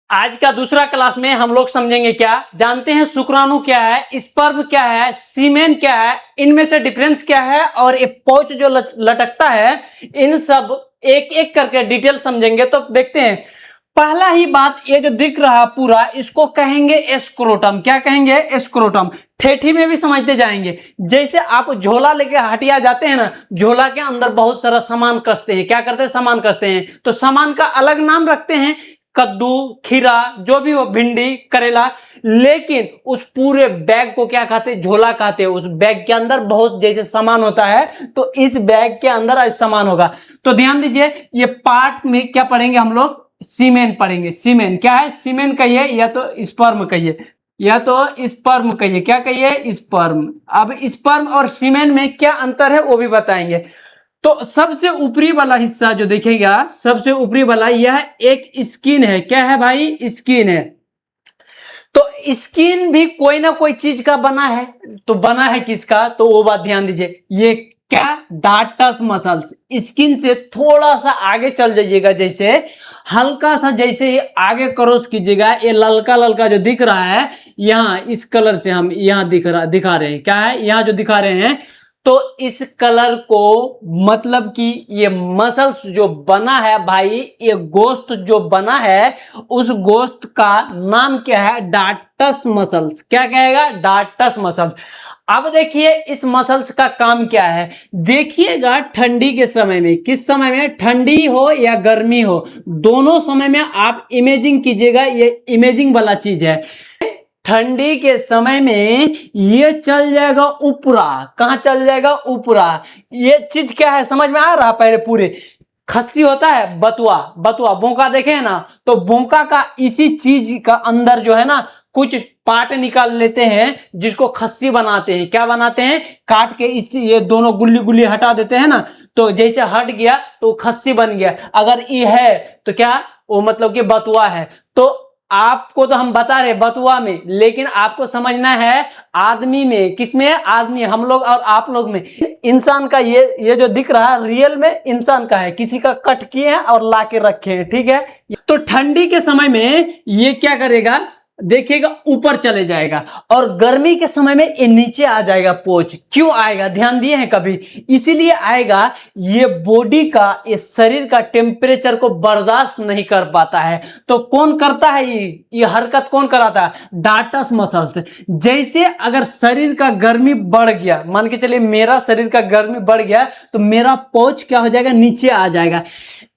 आज का दूसरा क्लास में हम लोग समझेंगे क्या, जानते हैं शुक्राणु क्या है, स्पर्म क्या है, सीमेन क्या है, इनमें से डिफरेंस क्या है और ये पौच जो लटकता है, इन सब एक एक करके डिटेल समझेंगे। तो देखते हैं, पहला ही बात, ये जो दिख रहा पूरा, इसको कहेंगे एस्क्रोटम। क्या कहेंगे? एस्क्रोटम। ठेठी में भी समझते जाएंगे। जैसे आप झोला लेके हटिया जाते हैं ना, झोला के अंदर बहुत सारा सामान कसते हैं। क्या करते हैं? सामान कसते हैं। तो सामान का अलग नाम रखते हैं, कद्दू, खीरा, जो भी हो, भिंडी, करेला। लेकिन उस पूरे बैग को क्या कहते हैं? झोला कहते हैं। उस बैग के अंदर बहुत जैसे सामान होता है, तो इस बैग के अंदर सामान होगा। तो ध्यान दीजिए, ये पार्ट में क्या पढ़ेंगे हम लोग? सीमेन पढ़ेंगे। सीमेन क्या है? सीमेन कहिए या तो स्पर्म कहिए, या तो स्पर्म कहिए। क्या कहिए? स्पर्म। अब स्पर्म और सीमेन में क्या अंतर है वो भी बताएंगे। तो सबसे ऊपरी वाला हिस्सा जो देखेगा, सबसे ऊपरी वाला, यह एक स्किन है। क्या है भाई? स्किन है। तो स्किन भी कोई ना कोई चीज का बना है। तो बना है किसका? तो वो बात ध्यान दीजिए। ये क्या? डार्टस मसल्स। स्किन से थोड़ा सा आगे चल जाइएगा, जैसे हल्का सा, जैसे आगे क्रॉस कीजिएगा, ये ललका ललका जो दिख रहा है, यहाँ इस कलर से हम यहाँ दिखा रहे हैं। क्या है? यहाँ जो दिखा रहे हैं, तो इस कलर को मतलब कि ये मसल्स जो बना है भाई, ये गोश्त जो बना है, उस गोश्त का नाम क्या है? डार्टस मसल्स। क्या कहेगा? डार्टस मसल्स। अब देखिए इस मसल्स का काम क्या है। देखिएगा ठंडी के समय में, किस समय में? ठंडी हो या गर्मी हो, दोनों समय में आप इमेजिंग कीजिएगा। ये इमेजिंग वाला चीज है। ठंडी के समय में ये चल जाएगा ऊपरा। कहां चल जाएगा? ऊपरा। ये चीज क्या है? समझ में आ रहा? पहले पूरे खस्सी होता है, बतुआ। बतुआ बोका देखे है ना, तो बोका का इसी चीज का अंदर जो है ना, कुछ पार्ट निकाल लेते हैं, जिसको खस्सी बनाते हैं। क्या बनाते हैं? काट के इस ये दोनों गुल्ली गुल्ली हटा देते हैं ना, तो जैसे हट गया तो खस्सी बन गया। अगर ये है तो क्या वो मतलब कि बतुआ है। तो आपको तो हम बता रहे बतुआ में, लेकिन आपको समझना है आदमी में। किसमें? आदमी, हम लोग और आप लोग में। इंसान का ये जो दिख रहा है, रियल में इंसान का है, किसी का कट किए हैं और लाके रखे हैं। ठीक है। तो ठंडी के समय में ये क्या करेगा? देखिएगा ऊपर चले जाएगा, और गर्मी के समय में ये नीचे आ जाएगा। पोच क्यों आएगा? ध्यान दिए हैं कभी? इसीलिए आएगा, ये बॉडी का, ये शरीर का टेम्परेचर को बर्दाश्त नहीं कर पाता है। तो कौन करता है ये हरकत? कौन कराता है? डार्टस मसल्स। जैसे अगर शरीर का गर्मी बढ़ गया, मान के चलिए मेरा शरीर का गर्मी बढ़ गया, तो मेरा पोच क्या हो जाएगा? नीचे आ जाएगा।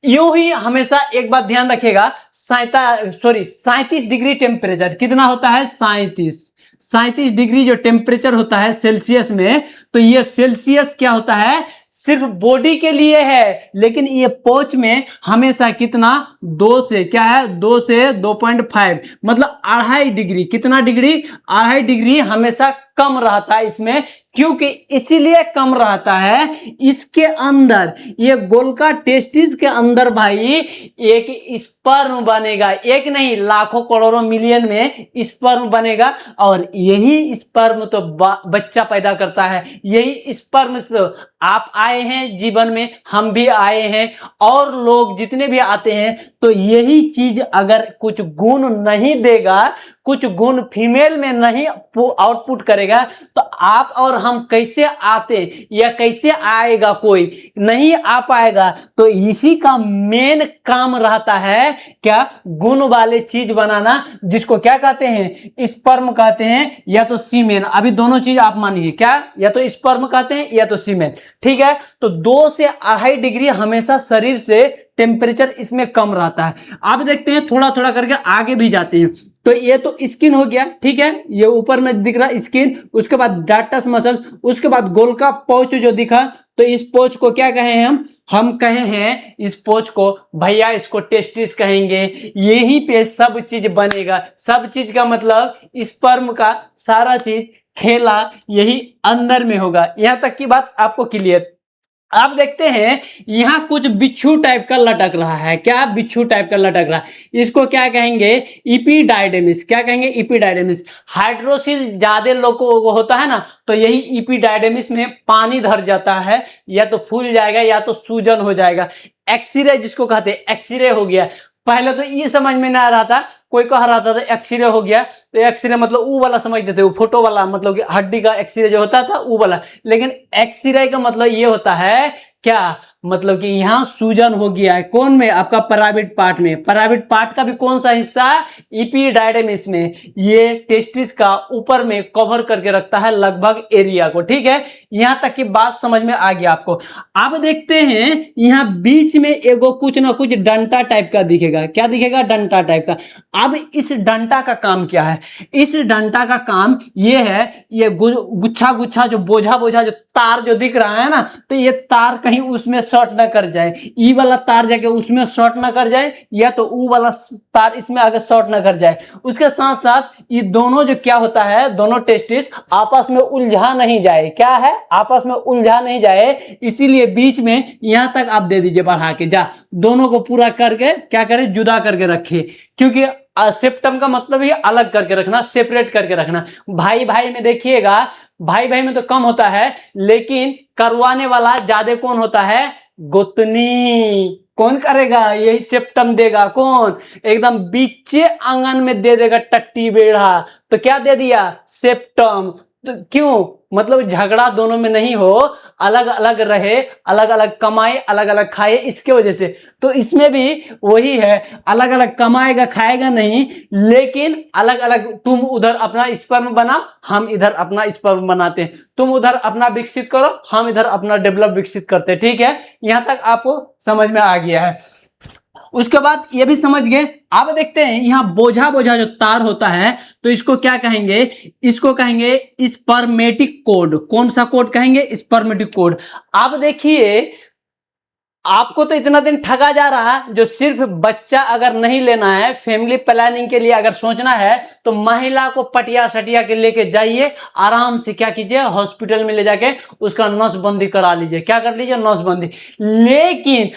यूं ही हमेशा एक बात ध्यान रखिएगा, 37 डिग्री टेम्परेचर कितना होता है? 37 डिग्री जो टेम्परेचर होता है सेल्सियस में, तो ये सेल्सियस क्या होता है? सिर्फ बॉडी के लिए है, लेकिन ये पोच में हमेशा कितना? 2 से क्या है? 2 से 2.5, मतलब 2.5 डिग्री। कितना डिग्री? 2.5 डिग्री हमेशा कम रहता है इसमें। क्योंकि इसीलिए कम रहता है, इसके अंदर, ये गोलका टेस्टिस के अंदर भाई एक स्पर्म बनेगा। एक नहीं, लाखों करोड़ों मिलियन में स्पर्म बनेगा, और यही स्पर्म तो बच्चा पैदा करता है। यही स्पर्म से आप आए हैं जीवन में, हम भी आए हैं, और लोग जितने भी आते हैं। तो यही चीज अगर कुछ गुण नहीं देगा, कुछ गुण फीमेल में नहीं आउटपुट करेगा, तो आप और हम कैसे आते, या कैसे आएगा? कोई नहीं आ पाएगा। तो इसी का मेन काम रहता है क्या? गुण वाले चीज बनाना, जिसको क्या कहते हैं? स्पर्म कहते हैं, या तो सीमेन। अभी दोनों चीज आप मानिए, क्या? या तो स्पर्म कहते हैं या तो सीमेन। ठीक है। तो 2 से 2.5 डिग्री हमेशा शरीर से टेम्परेचर इसमें कम रहता है। आप देखते हैं थोड़ा थोड़ा करके आगे भी जाते हैं। तो ये तो स्किन हो गया। ठीक है, ये ऊपर में दिख रहा स्किन, उसके बाद डार्टस मसल, उसके बाद गोलका पोच जो दिखा, तो इस पोच को क्या कहे हैं हम कहे हैं इस पोच को भैया, इसको टेस्टिस कहेंगे। यहीं पे सब चीज बनेगा। सब चीज का मतलब स्पर्म का सारा चीज खेला यही अंदर में होगा। यहां तक की बात आपको क्लियर? आप देखते हैं यहां कुछ बिच्छू टाइप का लटक रहा है। क्या? बिच्छू टाइप का लटक रहा है। इसको क्या कहेंगे? इपीडाइडेमिस। क्या कहेंगे? इपीडाइडेमिस। हाइड्रोसिल ज्यादा लोगों को होता है ना, तो यही इपीडाइडेमिस में पानी धर जाता है, या तो फूल जाएगा या तो सूजन हो जाएगा। एक्सरे जिसको कहते हैं, एक्सरे हो गया। पहले तो ये समझ में ना आ रहा था, कोई कह रहा था तो एक्सरे हो गया, तो एक्सरे मतलब वो वाला समझते थे, वो फोटो वाला, मतलब कि हड्डी का एक्सरे जो होता था वो वाला। लेकिन एक्सरे का मतलब ये होता है क्या, मतलब कि यहाँ सूजन हो गया है कौन में, आपका प्राइवेट पार्ट में। प्राइवेट पार्ट का भी कौन सा हिस्सा, इपीडायडमिस में, ये टेस्टिस का ऊपर में कवर करके रखता है लगभग एरिया को। ठीक है, यहां तक की बात समझ में आ गया आपको। अब देखते हैं यहाँ बीच में एगो कुछ ना कुछ डंटा टाइप का दिखेगा, क्या दिखेगा, डंटा टाइप का। अब इस डंटा का काम क्या है, इस डंटा का काम ये है, ये गुच्छा गुच्छा जो बोझा बोझा जो तार जो दिख रहा है ना, तो ये तार कहीं उसमें शॉर्ट ना कर जाए, ई वाला तार जाके उसमें शॉर्ट ना कर जाए, या तो ऊ वाला तार इसमें आगे शॉर्ट ना कर जाए। उसके साथ साथ ये दोनों जो क्या होता है, दोनों टेस्टिस आपस में उलझा नहीं जाए, क्या है, आपस में उलझा नहीं जाए, इसीलिए बीच में यहां तक आप दे दीजिए बढ़ा के, जा दोनों को पूरा करके क्या करें, जुदा करके रखिए। क्योंकि सेप्टम का मतलब ही अलग करके रखना, सेपरेट करके रखना। भाई भाई में देखिएगा, भाई भाई में तो कम होता है, लेकिन करवाने वाला ज्यादा कौन होता है, गोतनी। कौन करेगा, यही सेप्टम देगा, कौन, एकदम बीचे आंगन में दे देगा टट्टी बेड़ा, तो क्या दे दिया, सेप्टम। तो क्यों, मतलब झगड़ा दोनों में नहीं हो, अलग अलग रहे, अलग अलग कमाए, अलग अलग खाए, इसके वजह से। तो इसमें भी वही है, अलग अलग कमाएगा खाएगा नहीं, लेकिन अलग अलग, तुम उधर अपना स्पर्म बना, हम इधर अपना स्पर्म बनाते हैं, तुम उधर अपना विकसित करो, हम इधर अपना डेवलप विकसित करते हैं। ठीक है, यहां तक आपको समझ में आ गया है। उसके बाद ये भी समझ गए। अब देखते हैं यहाँ बोझा बोझा जो तार होता है, तो इसको क्या कहेंगे, इसको कहेंगे स्पर्मेटिक कोड। कौन सा कोड कहेंगे, स्पर्मेटिक कोड। अब देखिए, आपको तो इतना दिन ठगा जा रहा है, जो सिर्फ बच्चा अगर नहीं लेना है, फैमिली प्लानिंग के लिए अगर सोचना है, तो महिला को पटिया सटिया के लेके जाइए, आराम से क्या कीजिए, हॉस्पिटल में ले जाके उसका नसबंदी करा लीजिए, क्या कर लीजिए, नसबंदी। लेकिन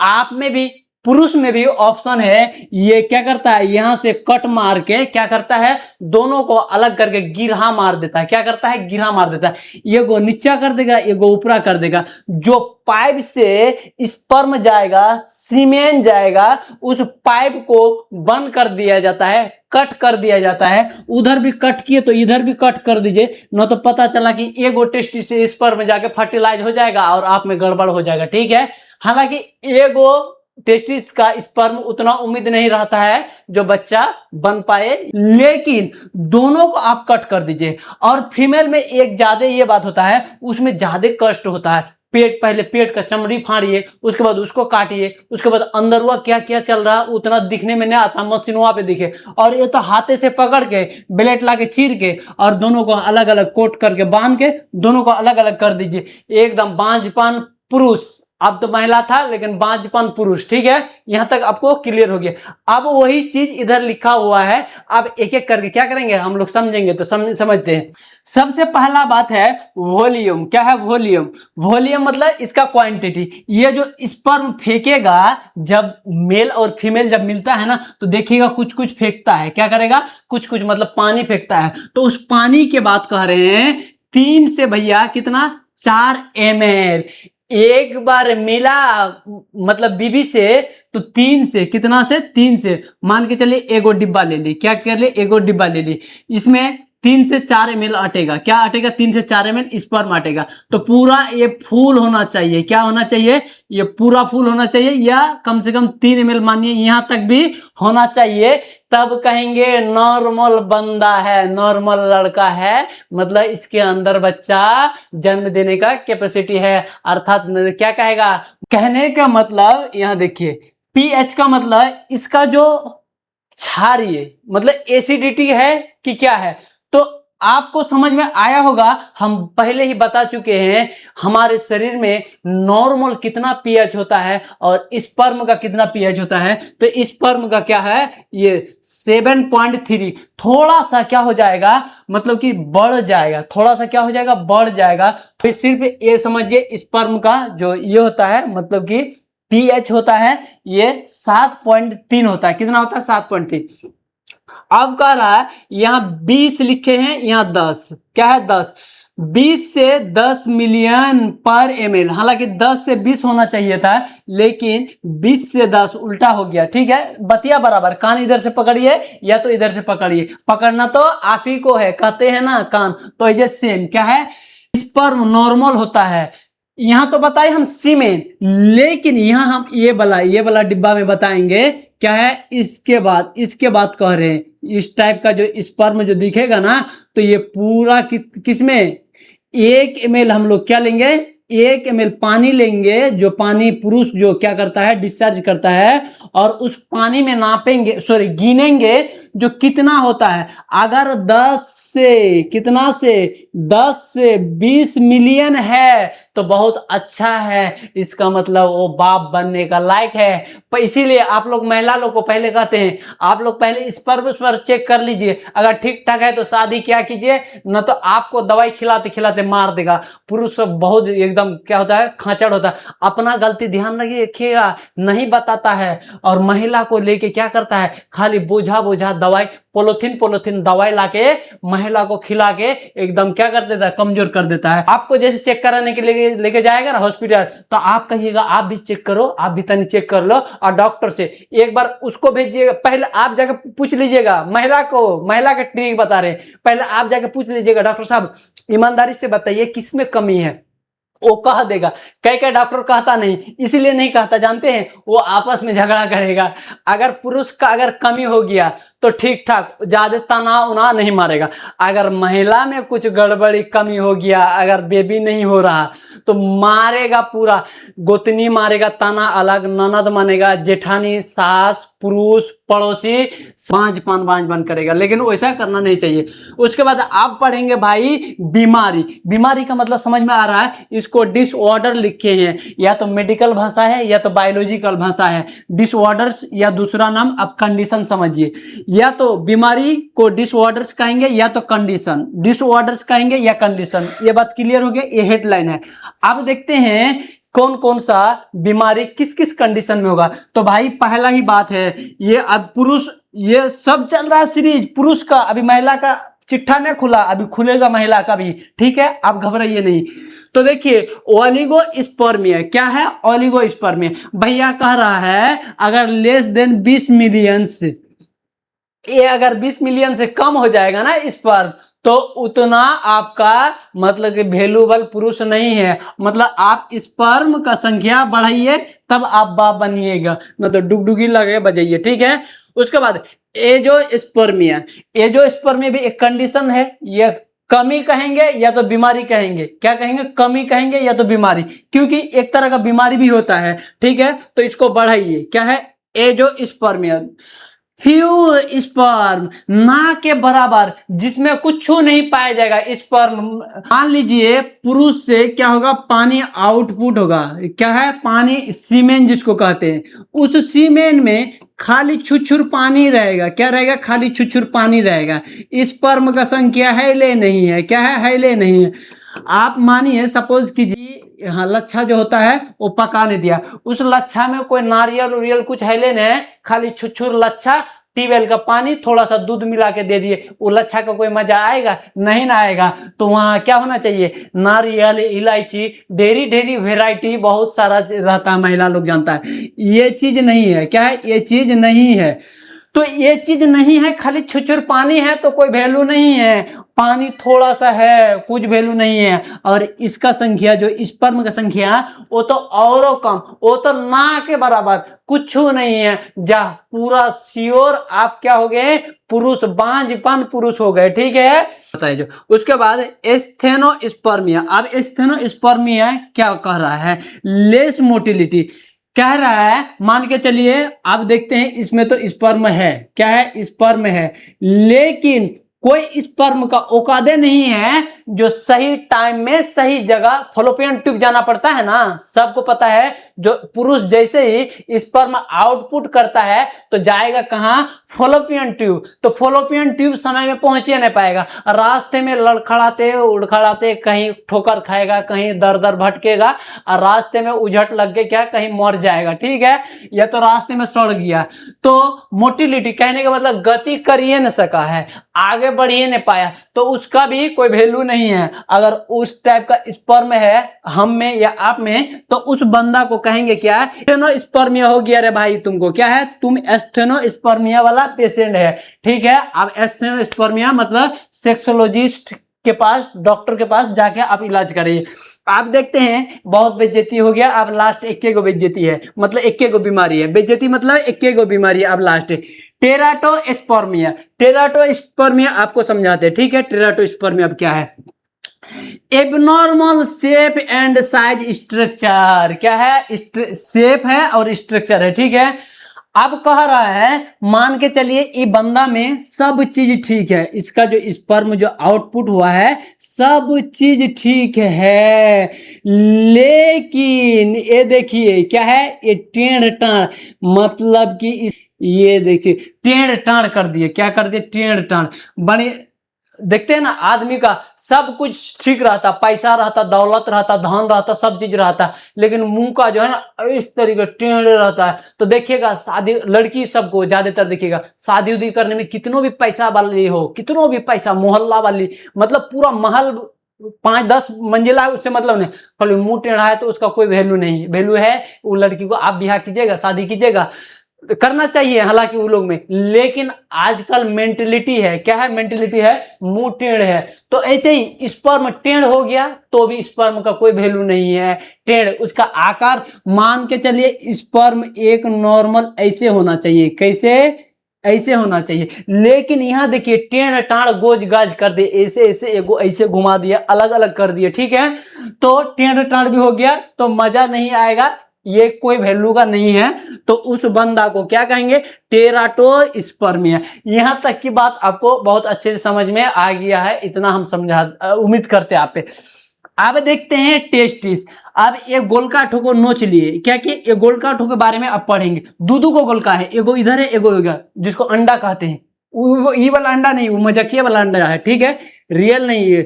आप में भी, पुरुष में भी ऑप्शन है, ये क्या करता है, यहां से कट मार के क्या करता है, दोनों को अलग करके गिरहा मार देता है, क्या करता है, गिरहा मार देता है। ये गो नीचा कर देगा, ये गो ऊपरा कर देगा। जो पाइप से स्पर्म जाएगा, सीमेन जाएगा, उस पाइप को बंद कर दिया जाता है, कट कर दिया जाता है। उधर भी कट किए तो इधर भी कट कर दीजिए, न तो पता चला कि एगो टेस्टिस से स्पर्म जाके फर्टिलाइज हो जाएगा और आप में गड़बड़ हो जाएगा। ठीक है, हालांकि एगो टेस्टिस का स्पर्म उतना उम्मीद नहीं रहता है जो बच्चा बन पाए, लेकिन दोनों को आप कट कर दीजिए। और फीमेल में एक ज्यादा ये बात होता है, उसमें ज्यादा कष्ट होता है। पेट, पहले पेट का चमड़ी फाड़िए, उसके बाद उसको काटिए, उसके बाद अंदर हुआ क्या क्या चल रहा है उतना दिखने में नहीं आता, मशीनों पे दिखे। और ये तो हाथे से पकड़ के ब्लेड ला के चीर के और दोनों को अलग अलग कोट करके बांध के दोनों को अलग अलग कर दीजिए, एकदम बांझपन पुरुष। अब तो महिला था लेकिन बांझपन पुरुष। ठीक है, यहां तक आपको क्लियर हो गया। अब वही चीज इधर लिखा हुआ है, अब एक एक करके क्या करेंगे हम लोग, समझेंगे। तो समझते हैं। सबसे पहला बात है वॉल्यूम। क्या है वॉल्यूम, वॉल्यूम मतलब इसका क्वांटिटी। ये जो स्पर्म फेंकेगा, जब मेल और फीमेल जब मिलता है ना, तो देखिएगा कुछ कुछ फेंकता है, क्या करेगा, कुछ कुछ मतलब पानी फेंकता है। तो उस पानी के बात कह रहे हैं 3 से भैया कितना, 4 ml। एक बार मिला मतलब बीबी से, तो 3 से, कितना से, 3 से मान के चलिए एगो डिब्बा ले ली, क्या कर ले, एगो डिब्बा ले ली, इसमें 3 से 4 ml अटेगा, क्या अटेगा, 3 से 4 ml स्पर्म अटेगा। तो पूरा ये फूल होना चाहिए, क्या होना चाहिए, ये पूरा फूल होना चाहिए, या कम से कम 3 ml मानिए, यहां तक भी होना चाहिए, तब कहेंगे नॉर्मल बंदा है, नॉर्मल लड़का है, मतलब इसके अंदर बच्चा जन्म देने का कैपेसिटी है। अर्थात क्या कहेगा, कहने का मतलब, यहां देखिए पीएच का मतलब इसका जो क्षारीय मतलब एसिडिटी है कि क्या है, तो आपको समझ में आया होगा। हम पहले ही बता चुके हैं हमारे शरीर में नॉर्मल कितना पीएच होता है और स्पर्म का कितना पीएच होता है। तो स्पर्म का क्या है, ये 7.3। थोड़ा सा क्या हो जाएगा, मतलब कि बढ़ जाएगा, थोड़ा सा क्या हो जाएगा, बढ़ जाएगा। तो सिर्फ ये समझिए स्पर्म का जो ये होता है, मतलब कि पीएच होता है, ये 7.3 होता है। कितना होता है, 7.3। अब कह रहा है यहां 20 लिखे हैं, यहां 10, क्या है, 10। 20 से 10 मिलियन पर ml, हालांकि 10 से 20 होना चाहिए था, लेकिन 20 से 10 उल्टा हो गया। ठीक है, बतिया बराबर, कान इधर से पकड़िए या तो इधर से पकड़िए, पकड़ना तो आप ही को है, कहते हैं ना कान, तो ये सेम क्या है, स्पर्म नॉर्मल होता है। यहां तो बताए हम सीमेन, लेकिन यहां हम ये वाला डिब्बा में बताएंगे क्या है, इसके बाद कह रहे हैं इस टाइप का जो स्पर्म जो दिखेगा ना, तो ये पूरा किसमें 1 ml हम लोग क्या लेंगे, 1 ml पानी लेंगे, जो पानी पुरुष जो क्या करता है, डिस्चार्ज करता है, और उस पानी में नापेंगे, सॉरी गिनेंगे जो कितना होता है। अगर 10 से कितना से 10 से 20 मिलियन है तो बहुत अच्छा है, इसका मतलब वो बाप बनने का लायक है। पर इसीलिए आप लोग महिला लोग को पहले कहते हैं, आप लोग पहले स्पर्म चेक कर लीजिए, अगर ठीक ठाक है तो शादी क्या कीजिए, न तो आपको दवाई खिलाते खिलाते मार देगा। पुरुष बहुत एकदम क्या होता है, खांचड़ होता है, अपना गलती ध्यान रखिएगा, नहीं बताता है, और महिला को लेके क्या करता है, खाली बोझा बोझा दवाई, पोलोथीन दवाई लाके महिला को खिला के एकदम क्या कर देता है, कमजोर कर देता है। आपको जैसे चेक कराने के लिए लेके जाएगा ना हॉस्पिटल, तो आप कहिएगा आप भी चेक करो, आप भी तनी चेक कर लो, और डॉक्टर से एक बार उसको भेजिएगा, पहले आप जाकर पूछ लीजिएगा, महिला का ट्रिक बता रहे, पहले आप जाकर पूछ लीजिएगा, डॉक्टर साहब ईमानदारी से बताइए किसमें कमी है, वो कह देगा। कई डॉक्टर कहता नहीं, इसीलिए नहीं कहता जानते हैं, वो आपस में झगड़ा करेगा। अगर पुरुष का अगर कमी हो गया तो ठीक ठाक, ज्यादा तनाव उना नहीं मारेगा। अगर महिला में कुछ गड़बड़ी कमी हो गया, अगर बेबी नहीं हो रहा, तो मारेगा पूरा, गोतनी मारेगा, ताना अलग, ननद मानेगा, जेठानी, सास, पुरुष, पड़ोसी, बांझ पान करेगा, लेकिन वैसा करना नहीं चाहिए। उसके बाद आप पढ़ेंगे भाई बीमारी का मतलब समझ में आ रहा है, इसको डिसऑर्डर लिखे हैं, या तो मेडिकल भाषा है या तो बायोलॉजिकल भाषा है। डिसऑर्डर्स या दूसरा नाम आप कंडीशन समझिए, या तो बीमारी को डिसऑर्डर्स कहेंगे या तो कंडीशन, डिसऑर्डर्स कहेंगे या कंडीशन। ये बात क्लियर हो गया, ये हेडलाइन है। अब देखते हैं कौन कौन सा बीमारी किस किस कंडीशन में होगा। तो भाई पहला ही बात है, ये अब पुरुष, ये सब चल रहा है सीरीज पुरुष का, अभी महिला का चिट्ठा नहीं खुला, अभी खुलेगा महिला का भी, ठीक है, आप घबराइए नहीं। तो देखिए ओलिगोस्पर्मिया क्या है, ओलिगोस्पर्मिया भैया कह रहा है अगर लेस देन 20 मिलियन से, ये अगर 20 मिलियन से कम हो जाएगा ना स्पर्म, तो उतना आपका मतलब कि वैल्यूएबल पुरुष नहीं है, मतलब आप स्पर्म का संख्या बढ़ाइए तब आप बाप बनिएगा, न तो डुगडुगी लगे बजाइए, ठीक है। उसके बाद एंजियोस्पर्मिया भी एक कंडीशन है, ये कमी कहेंगे या तो बीमारी कहेंगे, क्या कहेंगे, कमी कहेंगे या तो बीमारी, क्योंकि एक तरह का बीमारी भी होता है, ठीक है। तो इसको बढ़ाइए, क्या है, एंजियोस्पर्मिया। फ्यू स्पर्म, ना के बराबर, जिसमें कुछ नहीं पाया जाएगा स्पर्म। मान लीजिए पुरुष से क्या होगा, पानी आउटपुट होगा, क्या है, पानी, सीमेन जिसको कहते हैं, उस सीमेन में खाली छुछुर पानी रहेगा, क्या रहेगा, खाली छुछुर पानी रहेगा, स्पर्म का संख्या है ले नहीं है, क्या है ले नहीं है। आप मानिए सपोज कीजिए, हाँ लच्छा जो होता है वो पकाने दिया, उस लच्छा में कोई नारियल उरियल कुछ है लेने, खाली छुछुर लच्छा, ट्यूबवेल का पानी, थोड़ा सा दूध मिला के दे दिए, वो लच्छा का कोई मजा आएगा, नहीं ना आएगा। तो वहां क्या होना चाहिए, नारियल, इलायची, ढेरी वेराइटी बहुत सारा रहता है, महिला लोग जानता है, ये चीज नहीं है, क्या है, ये चीज नहीं है। तो ये चीज नहीं है, खाली छुछुर पानी है तो कोई वैल्यू नहीं है, पानी थोड़ा सा है कुछ वैल्यू नहीं है, और इसका संख्या जो स्पर्म का संख्या वो तो और कम, वो तो ना के बराबर, कुछ नहीं है, जा पूरा श्योर आप क्या हो गए, पुरुष, बांझपन पुरुष हो गए, ठीक है। बताइए जो उसके बाद एस्थेनोस्पर्मिया। अब एस्थेनोस्पर्मिया क्या कह रहा है, लेस मोटिलिटी कह रहा है, मान के चलिए आप देखते हैं इसमें तो स्पर्म है, क्या है, स्पर्म है, लेकिन कोई स्पर्म का औकादे नहीं है जो सही टाइम में सही जगह, फॉलोपियन ट्यूब जाना पड़ता है ना, सबको पता है, जो पुरुष जैसे ही स्पर्म आउटपुट करता है तो जाएगा कहां, फॉलोपियन ट्यूब। तो फॉलोपियन ट्यूब समय में पहुंच ही नहीं पाएगा, रास्ते में लड़खड़ाते उड़खड़ाते कहीं ठोकर खाएगा, कहीं दर दर भटकेगा, और रास्ते में उझट लग के क्या कहीं मर जाएगा, ठीक है, या तो रास्ते में सड़ गया। तो मोटिलिटी कहने का मतलब गति कर ही न सका है, आगे बढ़ ही नहीं पाया, तो उसका भी कोई वैल्यू नहीं है। अगर उस टाइप का स्पर्म है हम में या आप में, तो उस बंदा को कहेंगे क्या, स्टेनोस्पर्मिया हो गया रे भाई, तुमको क्या है, तुम स्टेनोस्पर्मिया वाला पेशेंट है। ठीक है, अब स्टेनोस्पर्मिया मतलब सेक्सोलॉजिस्ट के पास, डॉक्टर के पास जाके आप इलाज करिए। आप देखते हैं बहुत बेइज्जती हो गया, अब लास्ट इक्के को बेइज्जती है, मतलब इक्के को बीमारी है, बेइज्जती मतलब इक्के को बीमारी है। अब लास्ट टेराटोस्पर्मिया, टेराटोस्पर्मिया आपको समझाते हैं। ठीक है, टेराटोस्पर्मिया अब क्या है, abnormal shape and size structure, क्या है, शेप है और स्ट्रक्चर है। ठीक है, अब कह रहा है मान के चलिए ये बंदा में सब चीज ठीक है, इसका जो स्पर्म जो आउटपुट हुआ है सब चीज ठीक है, लेकिन ये देखिए क्या है, ये टेढ़ टाढ़, मतलब कि ये देखिए टेढ़ टाढ़ कर दिए, क्या कर दिए, टेढ़ टाढ़ बने। देखते हैं ना, आदमी का सब कुछ ठीक रहता, पैसा रहता, दौलत रहता, धन रहता, सब चीज रहता, लेकिन मुंह का जो है ना इस तरीके टेढ़ रहता है। तो देखिएगा शादी, लड़की सबको ज्यादातर देखिएगा शादी उदी करने में कितनों भी पैसा वाली हो, कितनों भी पैसा, मोहल्ला वाली, मतलब पूरा महल 5-10 मंजिला है, उससे मतलब नहीं, खाली मुंह टेढ़ा है तो उसका कोई वैल्यू नहीं, वैल्यू है वो लड़की को आप ब्याह कीजिएगा, शादी कीजिएगा, करना चाहिए हालांकि वो लोग में, लेकिन आजकल मेंटेलिटी है, क्या है, मेंटेलिटी है मुंह टेढ़ है। तो ऐसे ही स्पर्म टेढ़ हो गया तो भी स्पर्म का कोई वैल्यू नहीं है, टेढ़, उसका आकार मान के चलिए स्पर्म एक नॉर्मल ऐसे होना चाहिए, कैसे, ऐसे होना चाहिए, लेकिन यहाँ देखिए टेढ़ टाढ़ गोज गाज कर दिए, ऐसे ऐसे एगो ऐसे घुमा दिया, अलग अलग कर दिए। ठीक है, तो टेढ़ टाढ़ भी हो गया तो मजा नहीं आएगा, ये कोई वैल्यू का नहीं है, तो उस बंदा को क्या कहेंगे, टेराटोस्पर्मिया। यहां तक की बात आपको बहुत अच्छे से समझ में आ गया है, इतना हम समझा, उम्मीद करते हैं आप पे। अब देखते हैं टेस्टिस। अब ये गोलकाठों को नोच लिए, क्या कि ये गोलकाठों के बारे में अब पढ़ेंगे, दो को गोलका है, एगो इधर है एगो इधर, जिसको अंडा कहते हैं, वो ये वाला अंडा नहीं, वो मजाकिया वाला अंडा है। ठीक है, रियल नहीं है।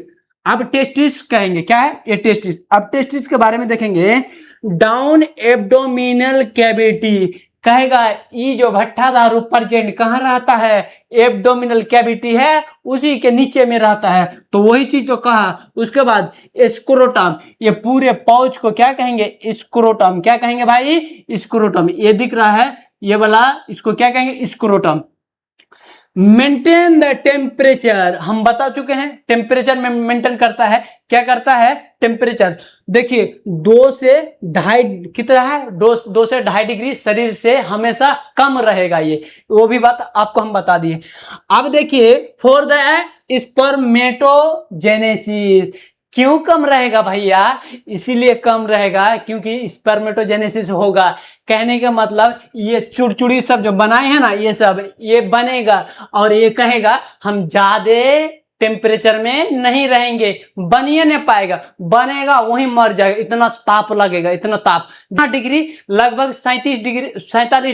अब टेस्टिस कहेंगे, क्या है ये टेस्टिस। अब टेस्टिस के बारे में देखेंगे, डाउन एब्डोमिनल कैविटी, कहेगा ये जो भट्टादार ऊपर जेंड कहाँ रहता है, एब्डोमिनल कैविटी है उसी के नीचे में रहता है, तो वही चीज तो कहा। उसके बाद स्क्रोटम, ये पूरे पाउच को क्या कहेंगे, स्क्रोटम, क्या कहेंगे भाई, स्क्रोटम, ये दिख रहा है ये वाला, इसको क्या कहेंगे, स्क्रोटम। मेंटेन द टेम्परेचर, हम बता चुके हैं टेम्परेचर में मेंटेन करता है, क्या करता है, टेम्परेचर। देखिए 2 से 2.5 कितना है, 2 से 2.5 डिग्री शरीर से हमेशा कम रहेगा, ये वो भी बात आपको हम बता दिए। अब देखिए फॉर द स्पर्मेटोजेनेसिस, क्यों कम रहेगा भैया, इसीलिए कम रहेगा क्योंकि स्पर्मेटोजेनेसिस होगा, कहने का मतलब ये चुड़चुड़ी सब जो बनाए हैं ना, ये सब ये बनेगा और ये कहेगा हम ज्यादा टेम्परेचर में नहीं रहेंगे, बन ही नहीं पाएगा, बनेगा वहीं मर जाएगा, इतना ताप लगेगा, इतना ताप, डिग्री लगभग 47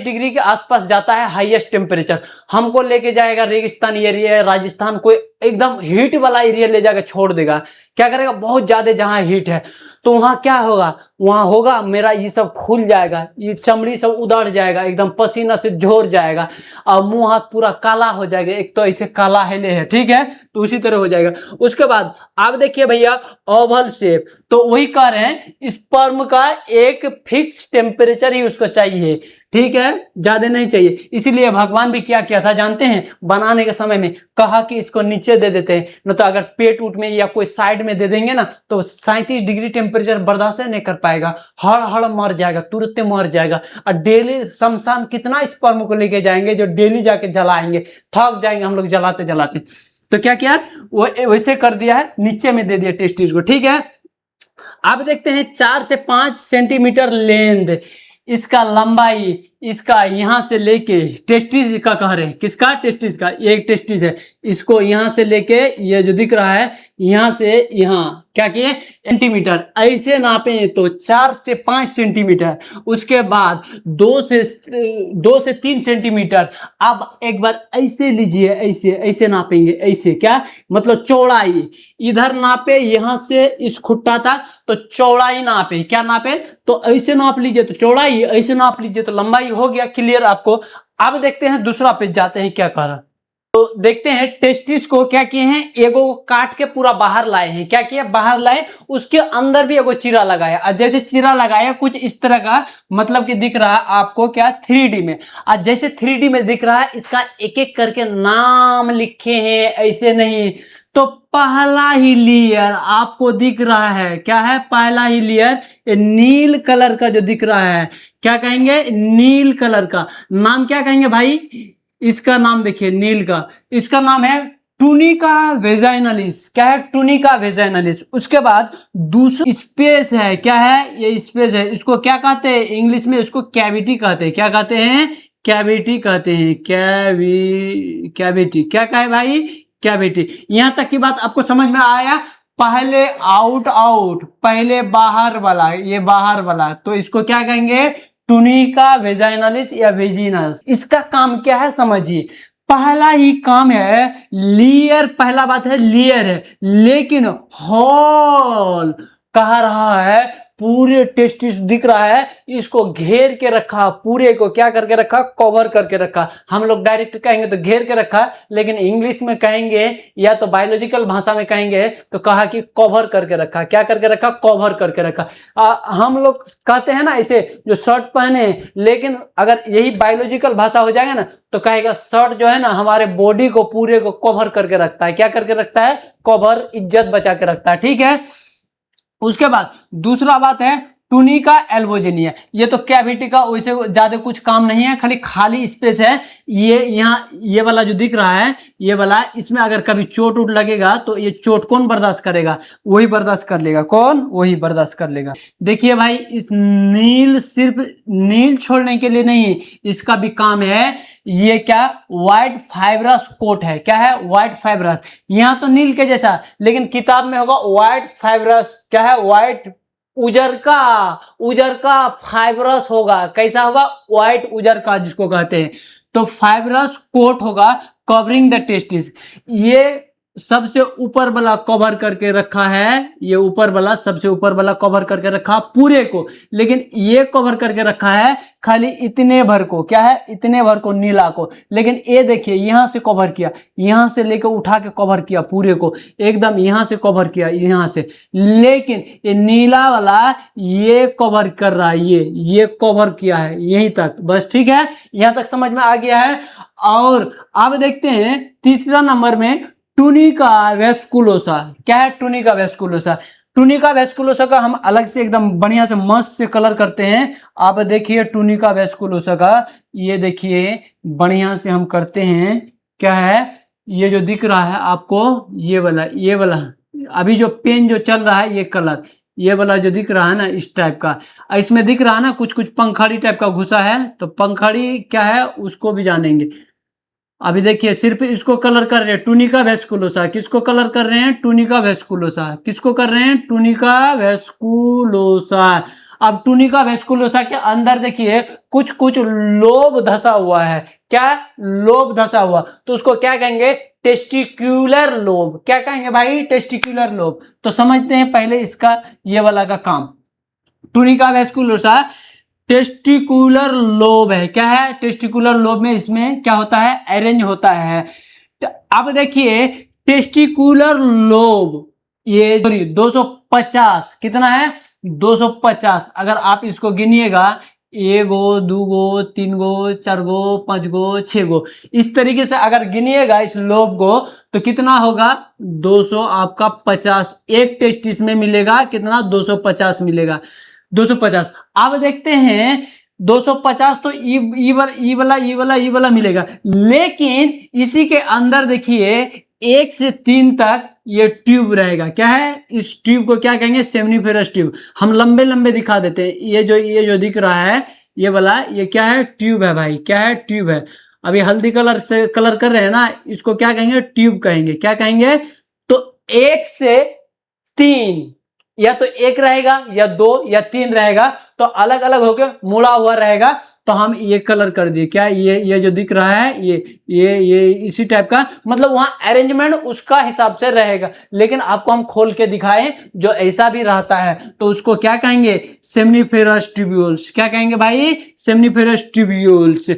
डिग्री के आसपास जाता है हाईएस्ट टेम्परेचर। हमको लेके जाएगा रेगिस्तान एरिया, राजस्थान, कोई एकदम हीट वाला एरिया ले जाकर छोड़ देगा, क्या करेगा, बहुत ज्यादा जहां हीट है, तो वहां क्या होगा, वहां होगा मेरा ये सब खुल जाएगा, ये चमड़ी सब उधड़ जाएगा, एकदम पसीना से झोर जाएगा और मुंह हाथ पूरा काला हो जाएगा, एक तो ऐसे काला हेले है। ठीक है, तो उसी तरह हो जाएगा। उसके बाद आप देखिए भैया ओवल शेप, तो वही कह रहे हैं स्पर्म का एक फिक्स टेम्परेचर ही उसको चाहिए, ठीक है, ज्यादा नहीं चाहिए। इसीलिए भगवान भी क्या किया था जानते हैं, बनाने के समय में कहा कि इसको नीचे दे देते हैं, न तो अगर पेट उट में या कोई साइड में दे देंगे ना तो 37 डिग्री टेम्परेचर बर्दाश्त नहीं कर पाएगा, हड़ मर जाएगा, तुरंत मर जाएगा। और डेली शमशान कितना स्पर्म को लेके जाएंगे जो डेली जाके जलाएंगे, थक जाएंगे हम लोग जलाते जलाते। तो क्या किया, वो वैसे कर दिया है, नीचे में दे दिया टेस्टिस को। ठीक है, अब देखते हैं 4 से 5 सेंटीमीटर लेंथ, इसका लंबाई, इसका यहां से लेके टेस्टिस का कह रहे हैं, किसका, टेस्टिस का, ये एक टेस्टिस है, इसको यहां से लेके ये जो दिख रहा है यहां से यहां क्या किए, सेंटीमीटर ऐसे नापे तो 4 से 5 सेंटीमीटर, उसके बाद 2 से 3 सेंटीमीटर। अब एक बार ऐसे लीजिए, ऐसे ऐसे नापेंगे, ऐसे क्या मतलब चौड़ाई, इधर नापे यहां से इस खुट्टा तक तो चौड़ाई नापे, क्या नापे, तो ऐसे नाप लीजिए तो चौड़ाई, ऐसे नाप लीजिए तो लंबाई, हो गया क्लियर आपको। अब देखते हैं दूसरा पेज जाते हैं क्या कह रहा, तो देखते हैं टेस्टिस को क्या किए हैं, एगो काट के पूरा बाहर लाए हैं। क्या किया, बाहर लाए, उसके अंदर भी एगो चीरा लगाया। और जैसे चीरा लगाया कुछ इस तरह का, मतलब कि दिख रहा है आपको क्या 3D में। और जैसे 3D में दिख रहा है, इसका एक एक करके नाम लिखे हैं, ऐसे नहीं। तो पहला ही लेयर आपको दिख रहा है, क्या है, पहला ही लेयर नील कलर का जो दिख रहा है, क्या कहेंगे, नील कलर का नाम क्या कहेंगे भाई, इसका नाम देखिए नील का, इसका नाम है टूनिका वेजाइनालिस। क्या है, टूनिका वेजाइनालिस। उसके बाद दूसरा स्पेस है, क्या है, ये स्पेस है, इसको क्या कहते हैं इंग्लिश में, इसको कैविटी कहते हैं। क्या कहते हैं, कैविटी कहते हैं। कैविटी क्या कहे भाई, कैविटी। यहां तक की बात आपको समझ में आया। पहले आउट, पहले बाहर वाला, ये बाहर वाला, तो इसको क्या कहेंगे, टूनिका वेजाइनालिस या वेजिनस। इसका काम क्या है समझिए, पहला ही काम है लेयर, पहला बात है लेयर है, लेकिन हॉल कह रहा है पूरे टेस्टिस दिख रहा है, इसको घेर के रखा, पूरे को क्या करके रखा, कवर करके रखा। हम लोग डायरेक्ट कहेंगे तो घेर के रखा, लेकिन इंग्लिश में कहेंगे या तो बायोलॉजिकल भाषा में कहेंगे तो कहा कि कवर करके रखा। क्या करके रखा, कवर करके रखा। हम लोग कहते हैं ना ऐसे, जो शर्ट पहने, लेकिन अगर यही बायोलॉजिकल भाषा हो जाएगा ना तो कहेगा शर्ट जो है ना हमारे बॉडी को पूरे को कवर करके रखता है। क्या करके रखता है, कवर, इज्जत बचा के रखता है। ठीक है। उसके बाद दूसरा बात है टूनिका एल्बोजेनिया। ये तो कैविटी का वैसे ज्यादा कुछ काम नहीं है, खाली स्पेस है। ये यहाँ ये वाला जो दिख रहा है, ये वाला, इसमें अगर कभी चोट उट लगेगा तो ये चोट कौन बर्दाश्त करेगा, वही बर्दाश्त कर लेगा। कौन, वही बर्दाश्त कर लेगा। देखिए भाई, इस नील सिर्फ नील छोड़ने के लिए नहीं, इसका भी काम है। ये क्या, व्हाइट फाइब्रस कोट है। क्या है, व्हाइट फाइब्रस। यहाँ तो नील के जैसा, लेकिन किताब में होगा व्हाइट फाइब्रस। क्या है, व्हाइट, उजर का फाइब्रस होगा। कैसा होगा, व्हाइट उजर का जिसको कहते हैं। तो फाइब्रस कोट होगा कवरिंग द टेस्टिस। ये सबसे ऊपर वाला कवर करके रखा है, ये ऊपर वाला, सबसे ऊपर वाला कवर करके रखा पूरे को, लेकिन ये कवर करके रखा है खाली इतने भर को। क्या है, इतने भर को, नीला को। लेकिन ये देखिए यहां से कवर किया, यहां से लेकर उठा के कवर किया पूरे को, एकदम यहां से कवर किया, यहां से। लेकिन ये नीला वाला ये कवर कर रहा है, ये कवर किया है यहीं तक, बस। ठीक है, यहां तक समझ में आ गया है। और अब देखते हैं तीसरा नंबर में टूनिका वेस्कुलोसा। क्या है, टूनिका वेस्कुलोसा। टूनिका वेस्कुलोसा का हम अलग से एकदम बढ़िया से मस्त से कलर करते हैं। आप देखिए टूनिका वेस्कुलोसा का, ये देखिए बढ़िया से हम करते हैं। क्या है, ये जो दिख रहा है आपको, ये वाला अभी जो पेन जो चल रहा है, ये कलर, ये वाला जो दिख रहा है ना, इस टाइप का। इसमें दिख रहा है ना कुछ पंखड़ी टाइप का घुसा है, तो पंखड़ी क्या है उसको भी जानेंगे। अभी देखिए सिर्फ इसको कलर कर रहे हैं, टूनिका वेस्कुलोसा। किसको कलर कर रहे हैं, टूनिका वेस्कुलोसा। किसको कर रहे हैं, टूनिका वेस्कुलोसा। अब टूनिका वेस्कुलोसा के अंदर देखिए कुछ लोब धसा हुआ है। क्या, लोब धसा हुआ, तो उसको क्या कहेंगे, टेस्टिक्यूलर लोब। क्या कहेंगे भाई, टेस्टिक्यूलर लोब। तो समझते हैं पहले इसका ये वाला का काम। टूनिका वेस्कुलोसा टेस्टिकुलर लोब है। क्या है, टेस्टिकुलर लोब में इसमें क्या होता है, अरेंज होता है। तो अब देखिए टेस्टिकुलर लोब, ये 250, कितना है, 250। अगर आप इसको गिनिएगा, 1 गो 2 गो 3 गो 4 गो 5 गो 6 गो, इस तरीके से अगर गिनिएगा इस लोब को, तो कितना होगा, 200 आपका 50 एक टेस्टिस में मिलेगा। कितना, 250 मिलेगा, 250। अब देखते हैं 250 तो ई वाला मिलेगा, लेकिन इसी के अंदर देखिए 1 से 3 तक ये ट्यूब रहेगा। क्या है, इस ट्यूब को क्या कहेंगे, सेमनीफेरस ट्यूब। हम लंबे लंबे दिखा देते हैं। ये जो दिख रहा है, ये वाला, ये क्या है, ट्यूब है भाई। क्या है, ट्यूब है। अभी हल्दी कलर से कलर कर रहे हैं ना, इसको क्या कहेंगे, ट्यूब कहेंगे। क्या कहेंगे, तो 1 से 3, या तो 1 रहेगा या 2 या 3 रहेगा, तो अलग अलग होकर मुड़ा हुआ रहेगा, तो हम ये कलर कर दिए, क्या ये जो दिख रहा है ये इसी टाइप का, मतलब वहां अरेंजमेंट उसका हिसाब से रहेगा। लेकिन आपको हम खोल के दिखाएं जो ऐसा भी रहता है तो उसको क्या कहेंगे, सेमनीफेरस ट्यूब्यूल्स। क्या कहेंगे भाई, सेमनीफेरस ट्यूब्यूल्स।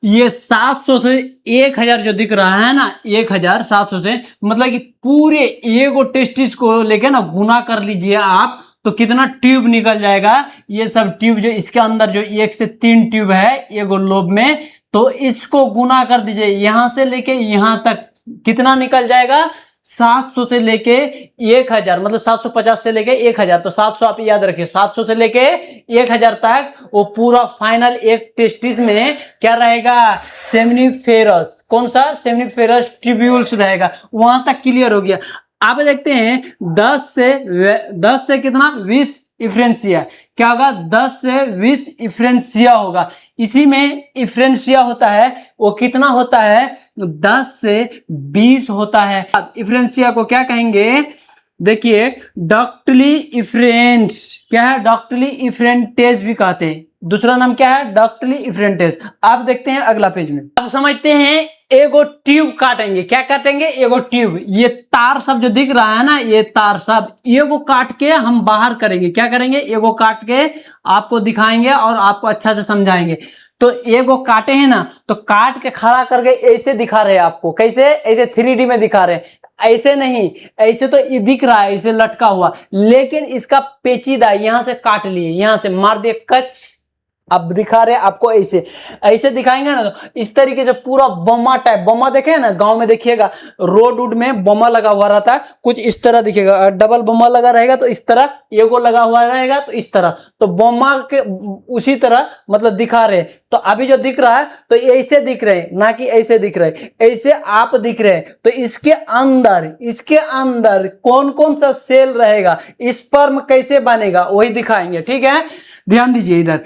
ये 700 से 1000 जो दिख रहा है ना, 1700 से, मतलब कि पूरे एगो टेस्टिस को लेके ना गुना कर लीजिए आप, तो कितना ट्यूब निकल जाएगा। ये सब ट्यूब जो इसके अंदर जो 1 से 3 ट्यूब है एगो लोब में, तो इसको गुना कर दीजिए, यहां से लेके यहां तक कितना निकल जाएगा, 700 से लेके 1000, मतलब 750 से लेके 1000। तो 700 आप याद रखिए, 700 से लेके 1000 तक वो पूरा फाइनल एक टेस्टिस में क्या रहेगा, सेमनीफेरस। कौन सा, सेमनीफेरस ट्यूब्यूल्स रहेगा। वहां तक क्लियर हो गया। आप देखते हैं 10 से कितना, 20 इफ्रेंसिया। क्या होगा, 10 से 20 इफ्रेंसिया होगा। इसी में इफ्रेंसिया होता है वो कितना होता है, 10 से 20 होता है। इफ्रेंसिया को क्या कहेंगे, देखिए डक्टली इफ्रेंस, क्या है, डक्टली इफ्रेंटेस भी कहते हैं। दूसरा नाम क्या है, डक्टली इफ्रेंटेस। आप देखते हैं अगला पेज में, अब समझते हैं। एगो ट्यूब काटेंगे, क्या काटेंगे, एगो ट्यूब। ये तार सब जो दिख रहा है ना, ये तार सब एगो काट के हम बाहर करेंगे। क्या करेंगे, एगो काट के आपको दिखाएंगे और आपको अच्छा से समझाएंगे। तो एगो काटे हैं ना, तो काट के खड़ा करके ऐसे दिखा रहे हैं आपको। कैसे, ऐसे 3D में दिखा रहे हैं, ऐसे नहीं, ऐसे तो ये दिख रहा है ऐसे लटका हुआ, लेकिन इसका पेचीदा यहां से काट लिए, यहां से मार दिए कच। अब दिखा रहे आपको ऐसे, ऐसे दिखाएंगे ना तो इस तरीके से पूरा बम्मा टाइप, बम्मा देखे ना गांव में, देखिएगा रोड वुड में बम्मा लगा हुआ रहता है, कुछ इस तरह दिखेगा। डबल बम्मा लगा रहेगा तो इस तरह, एगो लगा हुआ रहेगा तो इस तरह, तो बम्मा के उसी तरह मतलब दिखा रहे। तो अभी जो दिख रहा है तो ऐसे दिख रहे हैं, ना कि ऐसे दिख रहे, ऐसे आप दिख रहे हैं। तो इसके अंदर कौन कौन सा सेल रहेगा, स्पर्म कैसे बनेगा, वही दिखाएंगे। ठीक है, ध्यान दीजिए इधर।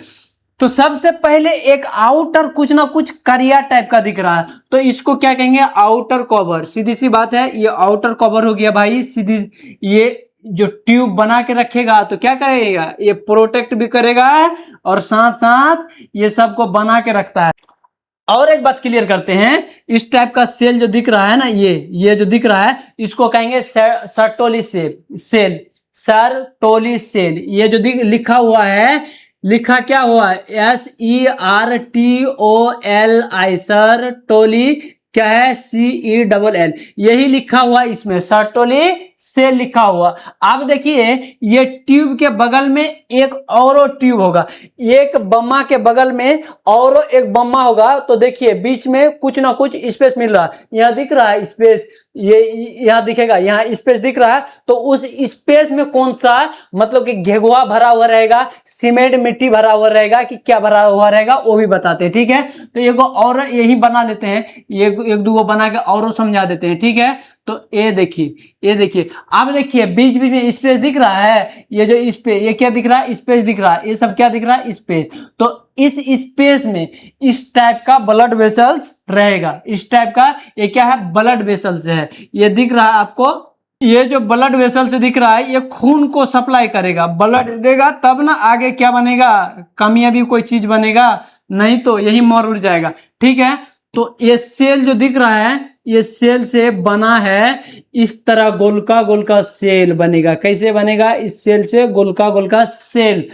तो सबसे पहले एक आउटर कुछ ना कुछ करिया टाइप का दिख रहा है, तो इसको क्या कहेंगे, आउटर कवर। सीधी सी बात है, ये आउटर कवर हो गया भाई। सीधी, ये जो ट्यूब बना के रखेगा तो क्या करेगा, ये प्रोटेक्ट भी करेगा और साथ साथ ये सबको बना के रखता है। और एक बात क्लियर करते हैं, इस टाइप का सेल जो दिख रहा है ना, ये जो दिख रहा है, इसको कहेंगे सर्टोली सेल, सर्टोली सेल। ये जो लिखा हुआ है, लिखा क्या हुआ है, SERTOLI, सर्टोली, क्या है, CELL, यही लिखा हुआ इसमें, सर्टोली से लिखा हुआ। आप देखिए ये ट्यूब के बगल में एक और ट्यूब होगा, एक बम्मा के बगल में और एक बम्मा होगा। तो देखिए बीच में कुछ ना कुछ स्पेस मिल रहा है, यहाँ दिख रहा है स्पेस, ये यहाँ दिखेगा, यहाँ स्पेस दिख रहा है। तो उस स्पेस में कौन सा, मतलब कि घेगुआ भरा हुआ रहेगा, सीमेंट मिट्टी भरा हुआ रहेगा, कि क्या भरा हुआ रहेगा, वो भी बताते हैं। ठीक है, तो एगो और यही बना लेते हैं, ये एक दो बना के और समझा देते हैं। ठीक है, तो ये देखिए, आप देखिए बीच बीच में स्पेस दिख रहा है, ये जो स्पेस, ये क्या दिख रहा है, स्पेस दिख रहा है, ये सब क्या दिख रहा है, स्पेस। तो इस स्पेस में इस टाइप का ब्लड वेसल्स रहेगा, इस टाइप का, ये क्या है, ब्लड वेसल्स है। ये दिख रहा है आपको, ये जो ब्लड वेसल से दिख रहा है, ये खून को सप्लाई करेगा, ब्लड देगा तब ना आगे क्या बनेगा, कमियां भी कोई चीज बनेगा, नहीं तो यही मर उड़ जाएगा। ठीक है, तो ये सेल जो दिख रहा है, ये सेल से बना है, इस तरह गोलका गोलका सेल बनेगा। कैसे बनेगा, इस सेल से गोलका गोलका सेल।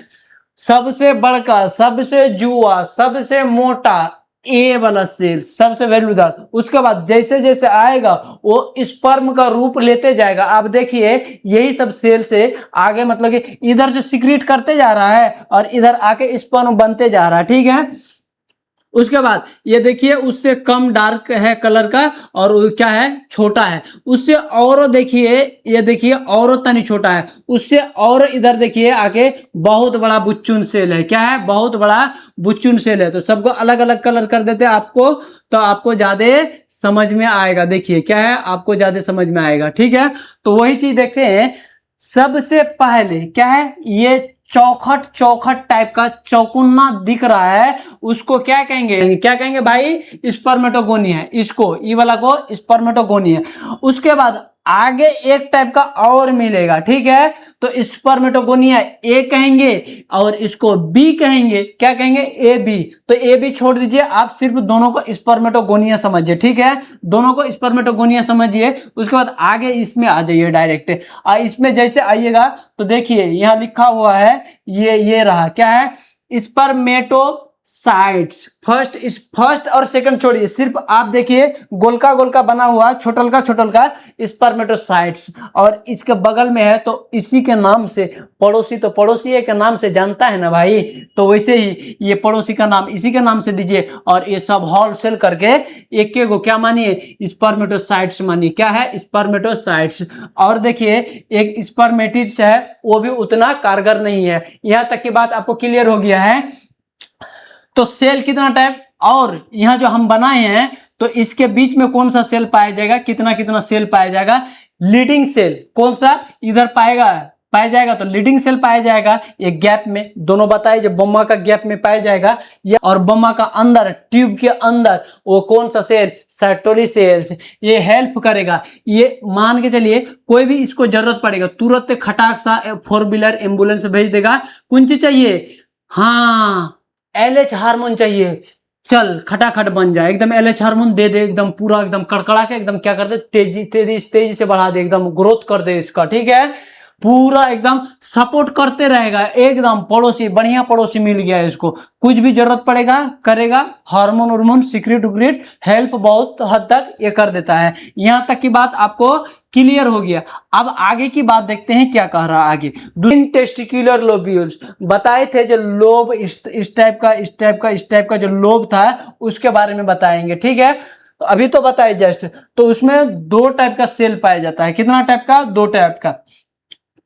सबसे बड़का, सबसे जुआ, सबसे मोटा ए वाला सेल, सबसे वैल्यूदार। उसके बाद जैसे जैसे आएगा वो स्पर्म का रूप लेते जाएगा। आप देखिए यही सब सेल से आगे, मतलब कि इधर से सिक्रीट करते जा रहा है और इधर आके स्पर्म बनते जा रहा है। ठीक है, उसके बाद ये देखिए उससे कम डार्क है कलर का, और क्या है, छोटा है उससे। और देखिए, ये देखिए और तनी छोटा है उससे, और इधर देखिए आके बहुत बड़ा बुच्चुन सेल है। क्या है, बहुत बड़ा बुच्चुन सेल है। तो सबको अलग अलग कलर कर देते हैं आपको, तो आपको ज्यादा समझ में आएगा। देखिए क्या है, आपको ज्यादा समझ में आएगा। ठीक है, तो वही चीज देखते हैं। सबसे पहले क्या है, ये चौखट टाइप का चौकुन्ना दिख रहा है, उसको क्या कहेंगे, क्या कहेंगे भाई, स्पर्मेटोगोनी है। इसको, ई वाला को स्पर्मेटोगोनी है। उसके बाद आगे एक टाइप का और मिलेगा, ठीक है। तो स्पर्मेटोगोनिया ए कहेंगे और इसको बी कहेंगे, क्या कहेंगे, ए बी। तो ए बी छोड़ दीजिए, आप सिर्फ दोनों को स्पर्मेटोगोनिया समझिए, ठीक है, दोनों को स्पर्मेटोगोनिया समझिए। उसके बाद आगे इसमें आ जाइए डायरेक्ट। इसमें जैसे आइएगा तो देखिए यहाँ लिखा हुआ है, ये रहा, क्या है, स्पर्मेटोसाइट्स। फर्स्ट और सेकंड छोड़िए, सिर्फ आप देखिए गोलका गोलका बना हुआ छोटल का स्पर्मेटोसाइट्स, और इसके बगल में है तो इसी के नाम से पड़ोसी, तो पड़ोसी के नाम से जानता है ना भाई, तो वैसे ही ये पड़ोसी का नाम इसी के नाम से दीजिए। और ये सब होलसेल करके एक एक को क्या मानिए, स्पर्मेटोसाइट्स मानिए, क्या है, स्पर्मेटोसाइट्स। और देखिए एक स्पर्मेटिड्स है, वो भी उतना कारगर नहीं है। यहां तक की बात आपको क्लियर हो गया है। तो सेल कितना टाइप, और यहां जो हम बनाए हैं तो इसके बीच में कौन सा सेल पाया जाएगा, कितना कितना सेल पाया जाएगा, लीडिंग सेल कौन सा इधर पाया जाएगा तो लीडिंग सेल पाया जाएगा, एक गैप में, दोनों बताए जब बम्मा का गैप में पाया जाएगा, या और बम्मा का अंदर ट्यूब के अंदर वो कौन सा सेल, सर्टोली सेल्स, ये हेल्प करेगा। ये मान के चलिए कोई भी इसको जरूरत पड़ेगा तुरंत खटाक सा 4 व्हीलर एम्बुलेंस भेज देगा। कौन चीज चाहिए, हाँ LH हार्मोन चाहिए, चल खटाखट बन जाए एकदम, LH हार्मोन दे दे एकदम, पूरा एकदम कड़कड़ा के एकदम क्या कर दे, तेजी से बढ़ा दे, एकदम ग्रोथ कर दे इसका, ठीक है, पूरा एकदम सपोर्ट करते रहेगा एकदम। पड़ोसी बढ़िया पड़ोसी मिल गया है इसको, कुछ भी जरूरत पड़ेगा करेगा, हार्मोन हार्मोन सीक्रेट उक्रेट हेल्प बहुत हद तक ये कर देता है। यहां तक की बात आपको क्लियर हो गया। अब आगे की बात देखते हैं क्या कह रहा है आगे। टेस्टिकुलर लोब्यूल्स बताए थे, जो लोब इस टाइप का जो लोब था उसके बारे में बताएंगे, ठीक है। तो अभी तो बताए जस्ट, तो उसमें 2 टाइप का सेल पाया जाता है, कितना टाइप का, 2 टाइप का।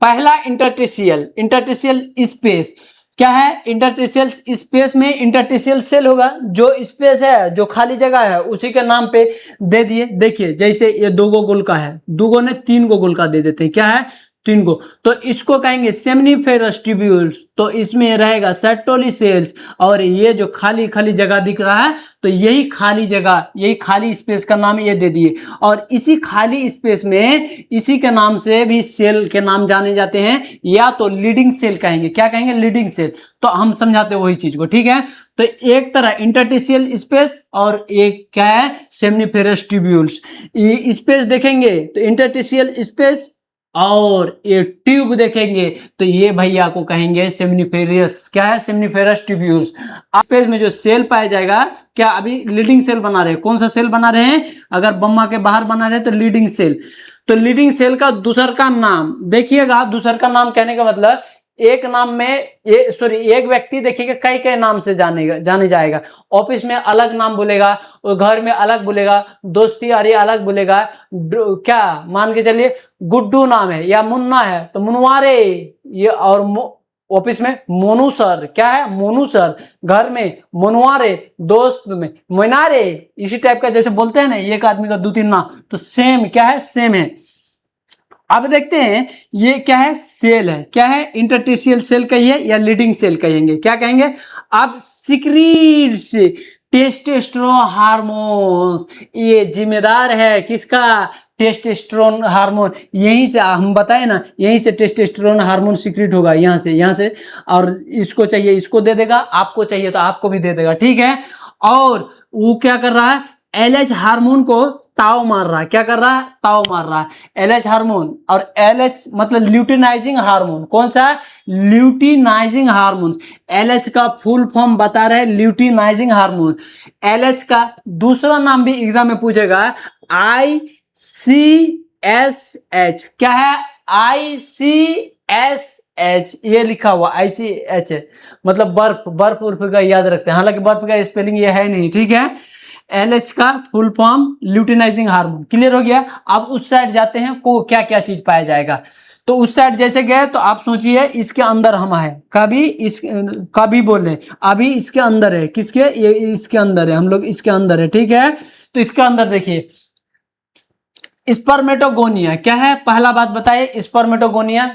पहला इंटरस्टिशियल स्पेस, क्या है, इंटरस्टिशियल स्पेस में इंटरस्टिशियल सेल होगा, जो स्पेस है जो खाली जगह है उसी के नाम पे दे दिए। देखिए जैसे ये 2 गो गोलका है, 2 गो ने 3 गो गोलका दे देते हैं, क्या है, 3 गो, तो इसको कहेंगे सेमनीफेरस ट्यूब्यूल्स। तो इसमें रहेगा सर्टोली सेल्स, और ये जो खाली खाली जगह दिख रहा है तो यही खाली जगह, यही खाली स्पेस का नाम ये दे दिए। और इसी खाली स्पेस में इसी के नाम से भी सेल के नाम जाने जाते हैं, या तो लीडिंग सेल कहेंगे, क्या कहेंगे, लीडिंग सेल। तो हम समझाते हैं वही चीज को, ठीक है। तो एक तरह इंटरस्टिशियल स्पेस और एक क्या है, सेमनीफेरस ट्यूब्यूल्स। ये स्पेस देखेंगे तो इंटरस्टिशियल स्पेस, और ये ट्यूब देखेंगे तो ये भैया को कहेंगे सेमनीफेरस, क्या है, सेमनीफेरस ट्यूब्यूल्स। स्पेस में जो सेल पाया जाएगा, क्या अभी लीडिंग सेल बना रहे हैं, कौन सा सेल बना रहे हैं, अगर बम्मा के बाहर बना रहे हैं तो लीडिंग सेल। तो लीडिंग सेल का दूसर का नाम देखिएगा, दूसर का नाम कहने का मतलब एक नाम में एक व्यक्ति देखिएगा कई कई नाम से जाने जाएगा। ऑफिस में अलग नाम बोलेगा, और घर में अलग बोलेगा, दोस्ती यारी अलग बोलेगा। क्या मान के चलिए गुड्डू नाम है या मुन्ना है तो मुनवारे, ये, और ऑफिस में मोनू सर, क्या है, मोनू सर, घर में मोनवारे, दोस्त में मोनारे, इसी टाइप का जैसे बोलते हैं ना एक आदमी का 2-3 नाम, तो सेम क्या है, सेम है। अब देखते हैं ये क्या है, सेल है, क्या है, इंटरस्टिशियल सेल कहिए या लीडिंग सेल कहेंगे, क्या कहेंगे। अब सिक्रीट्स टेस्टोस्टेरोन हार्मोन, ये जिम्मेदार है किसका, टेस्टोस्टेरोन हार्मोन। यहीं से हम बताए ना, यहीं से टेस्टोस्टेरोन हार्मोन सीक्रेट होगा, यहाँ से, और इसको चाहिए इसको दे देगा, आपको चाहिए तो आपको भी दे देगा, ठीक है। और वो क्या कर रहा है, LH हार्मोन को ताव मार रहा है, क्या कर रहा है, ताव मार रहा है LH हार्मोन। और LH मतलब ल्यूटिनाइजिंग हार्मोन, कौन सा, ल्यूटिनाइजिंग हार्मोन। LH का फुल फॉर्म बता रहे, ल्यूटिनाइजिंग हार्मोन। LH का दूसरा नाम भी एग्जाम में पूछेगा, ICSH, क्या है, ICSH, ये लिखा हुआ ICH है, मतलब बर्फ उर्फ का याद रखते हैं, हालांकि बर्फ का स्पेलिंग ये है नहीं, ठीक है। LH का full form luteinizing hormone, clear हो गया। अब उस साइड जाते हैं को क्या क्या चीज पाया जाएगा। तो उस साइड जैसे गए तो आप सोचिए इसके अंदर हम है, कभी बोले अभी इसके अंदर है, किसके, ये इसके अंदर है, हम लोग इसके अंदर है, ठीक है। तो इसके अंदर देखिए स्पर्मेटोगोनिया, क्या है, पहला बात बताइए स्पर्मेटोगोनिया,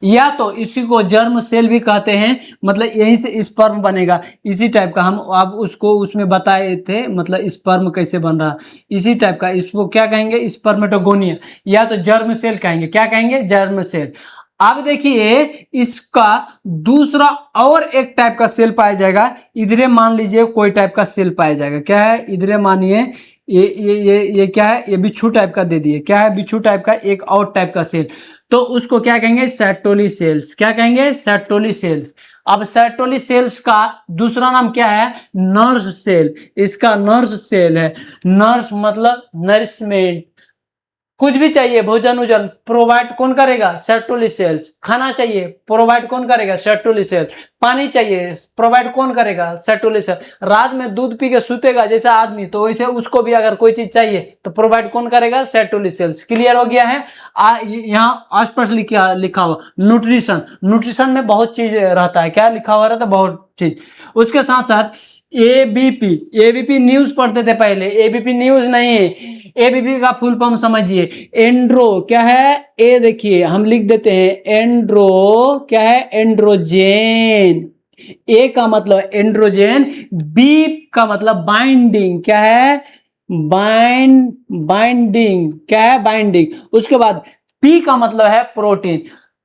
या तो इसी को जर्म सेल भी कहते हैं, मतलब यहीं से स्पर्म बनेगा, इसी टाइप का। हम आप उसको उसमें बताए थे, मतलब स्पर्म कैसे बन रहा, इसी टाइप का। इसको क्या कहेंगे, स्पर्मेटोगोनिया, या तो जर्म सेल कहेंगे। क्या कहेंगे, जर्म सेल। अब देखिए इसका दूसरा और एक टाइप का सेल पाया जाएगा, इधरे मान लीजिए कोई टाइप का सेल पाया जाएगा। क्या है, इधरे मानिए ये क्या है, ये बिच्छू टाइप का दे दिए। क्या है, बिच्छू टाइप का एक और टाइप का सेल, तो उसको क्या कहेंगे, सेटोली सेल्स। क्या कहेंगे, सेटोली सेल्स। अब सेटोली सेल्स का दूसरा नाम क्या है, नर्स सेल। इसका नर्स सेल है। नर्स मतलब नरिशमेंट, कुछ भी चाहिए, भोजन उजन प्रोवाइड कौन करेगा, सेटोली सेल्स। खाना चाहिए, प्रोवाइड कौन करेगा, सेटोली सेल्स। पानी चाहिए, प्रोवाइड कौन करेगा, सेटोली सेल्स। रात में दूध पी के सुतेगा जैसा आदमी, तो वैसे उसको भी अगर कोई चीज चाहिए तो प्रोवाइड कौन करेगा, सेटोली सेल्स। क्लियर हो गया है। यहाँ स्पष्ट लिखा हुआ न्यूट्रिशन। न्यूट्रिशन में बहुत चीज रहता है। क्या लिखा हुआ रहता है, बहुत चीज। उसके साथ साथ एबीपी, एबीपी न्यूज पढ़ते थे पहले, एबीपी न्यूज नहीं है। एबीपी का फुल फॉर्म समझिए, एंड्रो। क्या है, ए देखिए हम लिख देते हैं एंड्रो, क्या है, एंड्रोजेन। ए का मतलब एंड्रोजेन, बी का मतलब बाइंडिंग। क्या है, बाइंडिंग। क्या है, बाइंडिंग। उसके बाद पी का मतलब है प्रोटीन।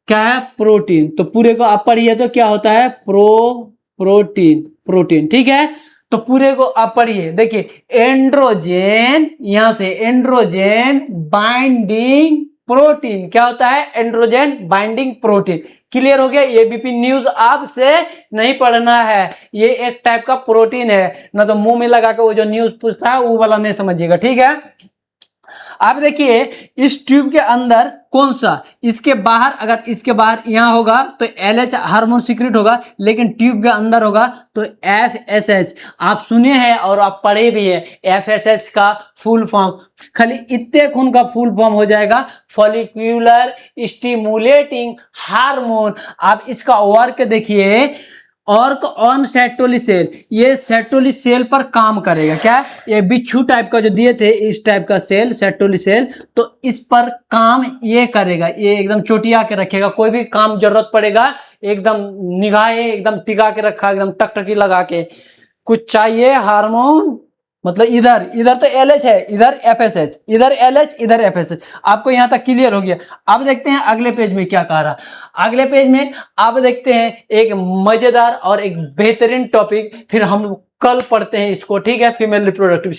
क्या है, प्रोटीन। तो पूरे को आप पढ़िए तो क्या होता है, प्रोटीन, प्रोटीन। ठीक है, तो पूरे को आप पढ़िए। देखिए एंड्रोजेन, यहां से एंड्रोजेन बाइंडिंग प्रोटीन। क्या होता है, एंड्रोजेन बाइंडिंग प्रोटीन। क्लियर हो गया। एबीपी न्यूज आपसे नहीं पढ़ना है, ये एक टाइप का प्रोटीन है ना, तो मुंह में लगा के वो जो न्यूज पूछता है वो वाला नहीं समझिएगा। ठीक है। अब देखिए इस ट्यूब के अंदर कौन सा, इसके बाहर, अगर इसके बाहर यहां होगा तो एलएच हार्मोन सीक्रेट होगा, लेकिन ट्यूब के अंदर होगा तो एफएसएच। आप सुने हैं और आप पढ़े भी हैं, एफएसएच का फुल फॉर्म, खाली इतने खून का फुल फॉर्म हो जाएगा, फॉलिक्यूलर स्टिमुलेटिंग हार्मोन। आप इसका वर्क देखिए, ऑर्क ऑन सेटोली सेल, ये सेटोली सेल पर काम करेगा। क्या, ये बिच्छू टाइप का जो दिए थे, इस टाइप का सेल सेटोली सेल, तो इस पर काम ये करेगा, ये एकदम चोटिया के रखेगा। कोई भी काम जरूरत पड़ेगा एकदम निगाहें एकदम टिका के रखा, एकदम टकटकी लगा के। कुछ चाहिए हार्मोन, मतलब इधर इधर तो एलएच है, इधर एफएसएच, इधर एलएच, इधर एफएसएच। आपको यहां तक क्लियर हो गया। अब देखते हैं अगले पेज में क्या कह रहा। अगले पेज में आप देखते हैं एक मजेदार और एक बेहतरीन टॉपिक, फिर हम कल पढ़ते हैं इसको। ठीक है, फीमेल रिप्रोडक्टिव